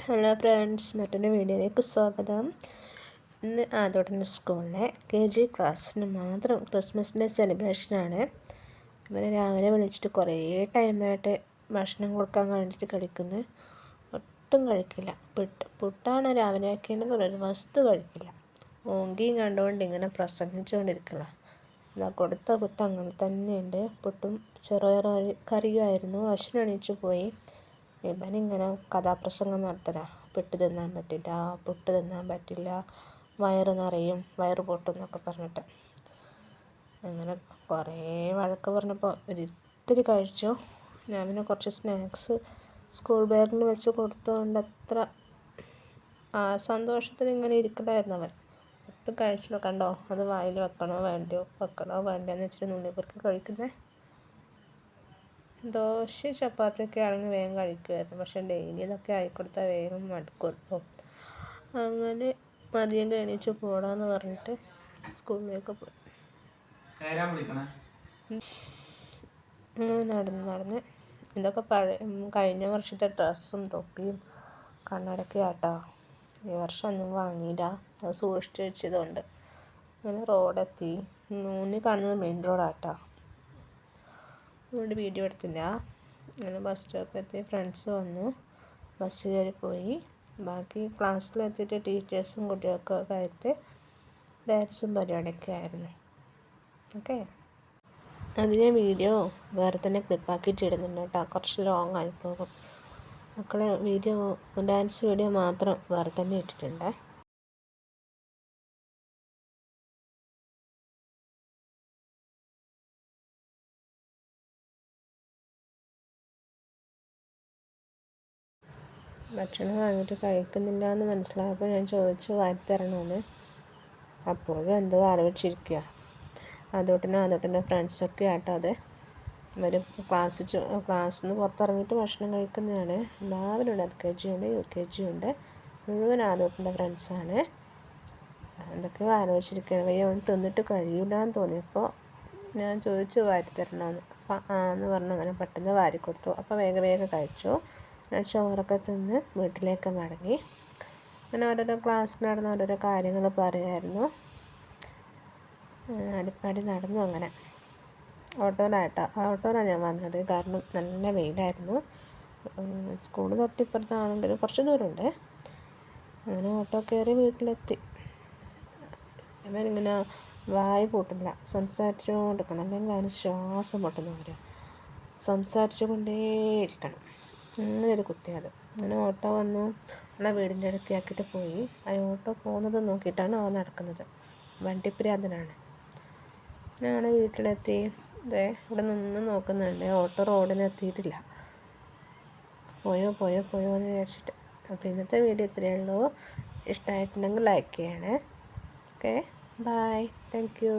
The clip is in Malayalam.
ഹലോ ഫ്രണ്ട്സ്, മറ്റൊരു വീഡിയോയിലേക്ക് സ്വാഗതം. ഇന്ന് ആദ്യോടനെ സ്കൂളിലെ KG ക്ലാസ്സിന് മാത്രം ക്രിസ്മസ് ഡേ സെലിബ്രേഷനാണ്. ഇവരെ രാവിലെ വിളിച്ചിട്ട് കുറേ ടൈമായിട്ട് ഭക്ഷണം കൊടുക്കാൻ വേണ്ടിയിട്ട് കഴിക്കുന്നത്. ഒട്ടും കഴിക്കില്ല. പുട്ടാണ് രാവിലെ ആക്കിയിട്ടുണ്ടെങ്കിൽ ഒരു വസ്തു കഴിക്കില്ല. ഓങ്കിയും കണ്ടുകൊണ്ട് ഇങ്ങനെ പ്രസംഗിച്ചുകൊണ്ടിരിക്കുക. ഇതാ കൊടുത്ത പുട്ട് അങ്ങനെ തന്നെയുണ്ട്. പുട്ടും ചെറുപയർ കറിയുമായിരുന്നു. അശ്വിനെണീച്ച് പോയി. ഇവനിങ്ങനെ കഥാപ്രസംഗം നടത്തല. പുട്ട് തിന്നാൻ പറ്റില്ല, വയറ് നിറയും, വയറ് പൊട്ടും എന്നൊക്കെ പറഞ്ഞിട്ട് അങ്ങനെ കുറേ വഴക്ക് പറഞ്ഞപ്പോൾ ഒരിത്തിരി കഴിച്ചു. ഞാൻ പിന്നെ കുറച്ച് സ്നാക്സ് സ്കൂൾ ബാഗിൽ വെച്ച് കൊടുത്തുകൊണ്ട് അത്ര സന്തോഷത്തിൽ ഇങ്ങനെ ഇരിക്കലായിരുന്നു അവൻ. ഒട്ടും കഴിച്ചില്ല. കണ്ടോ, അത് വായിൽ വെക്കണോ വേണ്ടയോ എന്ന് വെച്ചിട്ട് നുള്ളിപ്പുറത്ത് കഴിക്കുന്നത്. ദോശ ചപ്പാത്തിയൊക്കെ ആണെങ്കിൽ വേഗം കഴിക്കുമായിരുന്നു. പക്ഷേ ഡെയിലി ഇതൊക്കെ ആയിക്കൊടുത്താൽ വേഗം മടുക്കുമല്ലോ. അങ്ങനെ മതിയം എണീച്ച് പോടാന്ന് പറഞ്ഞിട്ട് സ്കൂളിലേക്ക് പോയി. നടന്ന് ഇതൊക്കെ കഴിഞ്ഞ വർഷത്തെ ഡ്രസ്സും തൊപ്പിയും കണ്ണടക്കി ആട്ടോ. ഈ വർഷം ഒന്നും വാങ്ങിയില്ല. അത് സൂക്ഷിച്ച് വെച്ചതുകൊണ്ട്. അങ്ങനെ റോഡെത്തി. മുന്നിൽ കാണുന്നത് മെയിൻ റോഡാട്ടോ. അതുകൊണ്ട് വീഡിയോ എടുത്തില്ല. അങ്ങനെ ബസ് സ്റ്റോപ്പിലെത്തി. ഫ്രണ്ട്സ് വന്നു, ബസ് കയറി പോയി. ബാക്കി ക്ലാസ്സിലെത്തിയിട്ട് ടീച്ചേഴ്സും കുട്ടികൾക്കൊക്കെ ആയിട്ട് ഡാൻസും പരിപാടിയൊക്കെ ആയിരുന്നു. ഓക്കെ, അതിനെ വീഡിയോ വേറെ തന്നെ ക്ലിപ്പാക്കിയിട്ട് ഇടുന്നുണ്ട് കേട്ടോ. കുറച്ച് ലോങ് ആയി പോകും. മക്കളെ ഡാൻസ് വീഡിയോ മാത്രം വേറെ തന്നെ ഇട്ടിട്ടുണ്ട്. ഭക്ഷണം വാങ്ങിയിട്ട് കഴിക്കുന്നില്ല എന്ന് മനസ്സിലായപ്പോൾ ഞാൻ ചോദിച്ചു വാരിത്തരണമെന്ന്. അപ്പോഴും എന്തോ ആലോചിച്ചിരിക്കുക. അതോട്ടൻ്റെ ഫ്രണ്ട്സൊക്കെ ആട്ടോ. അത് ഇവർ ക്ലാസ്സിൽ നിന്ന് പുറത്തിറങ്ങിയിട്ട് ഭക്ഷണം കഴിക്കുന്നതാണ്. എല്ലാവരും ഉണ്ട്. LKG ഉണ്ട്, UKG ഉണ്ട്. മുഴുവൻ ആദോട്ടൻ്റെ ഫ്രണ്ട്സാണ്. എന്തൊക്കെയോ ആലോചിച്ചിരിക്കുകയാണ്. അവൻ തിന്നിട്ട് കഴിയില്ല എന്ന് തോന്നിയപ്പോൾ ഞാൻ ചോദിച്ചു വാരിത്തരണമെന്ന്. അപ്പം എന്ന് പറഞ്ഞു. അങ്ങനെ പെട്ടെന്ന് വാരിക്കൊടുത്തു. അപ്പോൾ വേഗം കഴിച്ചു. ചോറൊക്കെ തിന്ന് വീട്ടിലേക്ക് മടങ്ങി. അങ്ങനെ ഓരോരോ ക്ലാസ്സിൽ നടന്ന ഓരോരോ കാര്യങ്ങൾ പറയുമായിരുന്നു. അടിപ്പാടി നടന്നു. അങ്ങനെ ഓട്ടോയിലാണ് ഞാൻ വന്നത്. കാരണം നല്ല വെയിലായിരുന്നു. സ്കൂൾ തൊട്ടിപ്പുറത്താണെങ്കിലും കുറച്ച് ദൂരമുണ്ട്. അങ്ങനെ ഓട്ടോ കയറി വീട്ടിലെത്തി. ഇവനിങ്ങനെ വായ പൂട്ടില്ല, സംസാരിച്ചുകൊണ്ടിരിക്കണം. അല്ലെങ്കിൽ അവന് ശ്വാസം മുട്ടുന്ന വരും. സംസാരിച്ചു കൊണ്ടേയിരിക്കണം. അങ്ങനൊരു കുട്ടിയത്. അങ്ങനെ ഓട്ടോ വന്നു. നമ്മളെ വീടിൻ്റെ അടുത്ത് ആക്കിയിട്ട് പോയി. ആ ഓട്ടോ പോകുന്നത് നോക്കിയിട്ടാണ് അവൻ നടക്കുന്നത്. വണ്ടിപ്രാന്തനാണ്. ഞാൻ വീട്ടിലെത്തി. ഇവിടെ നിന്ന് നോക്കുന്നുണ്ട്. ഓട്ടോ റോഡിന് എത്തിയിട്ടില്ല. പോയോ എന്ന് വിചാരിച്ചിട്ട്. അപ്പോൾ ഇന്നത്തെ വീഡിയോ ഇത്രയേ ഉള്ളൂ. ഇഷ്ടമായിട്ടുണ്ടെങ്കിൽ ലൈക്ക് ചെയ്യണേ. Okay, bye, thank U.